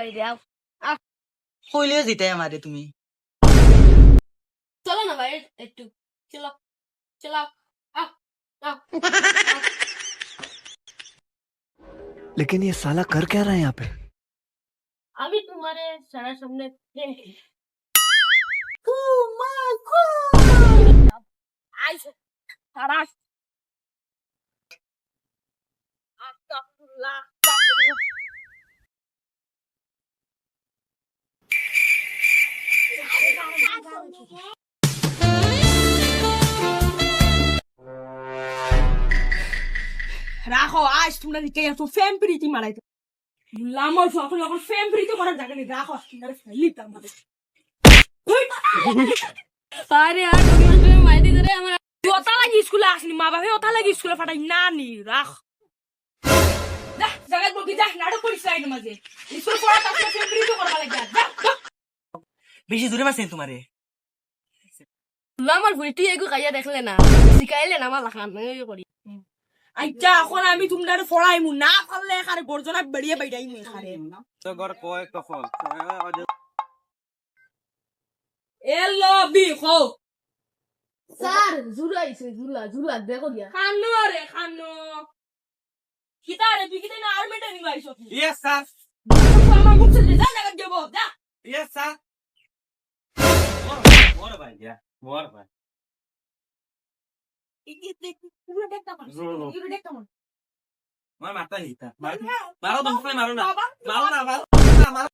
বাইরে আও কইলে জিতাই আমারে তুমি চলো না ভাই একটু চলো চলো আও আও लेकिन ये साला कर क्या रहा है यहाँ पे? আমি তোমারে সারা সামনে আইসো সারা আস্তাগফিরুল্লাহ রাখো আজ তোমরা দিকে একটু ফ্যান প্রীতি মারাইতে লামর সকল সকল ফ্যান প্রীতি করার জায়গা নেই রাখো তোমরা ফেলিতে আমাদের আরে আর তুমি মাইদি ধরে আমার ওতা লাগি স্কুলে আসনি মা বাবা ওতা লাগি স্কুলে ফাটাই না নি রাখ যা জায়গা বকি যা নাটক করিস লাইন মাঝে স্কুল পড়া তাকে ফ্যান প্রীতি করবা লাগা যা বেশি জোরে মারছেন তোমারে লামর ভুলি তুই এগু কাইয়া দেখলে না শিখাইলে না আমার লাখান করি আচ্ছা এখন আমি তোমাদের ফড়াইমু না পারলে এখানে গর্জনা বেরিয়ে বাইটাইমু এখানে তো গর কয় কফল এলো বি খো স্যার জুলা আইছে জুলা দেখো দিয়া খানো রে খানো কিতা রে বিকিতে না আর মেটে নিবা আইছো ইয়েস স্যার আমার মুখ চলে যা জায়গা দেব যা ইয়েস স্যার মোর ভাই যা মোর ভাই পুরো দেখতা পার পুরো দেখতা পার মার মারতা হিতা মারো দম মারো না মারো না মারো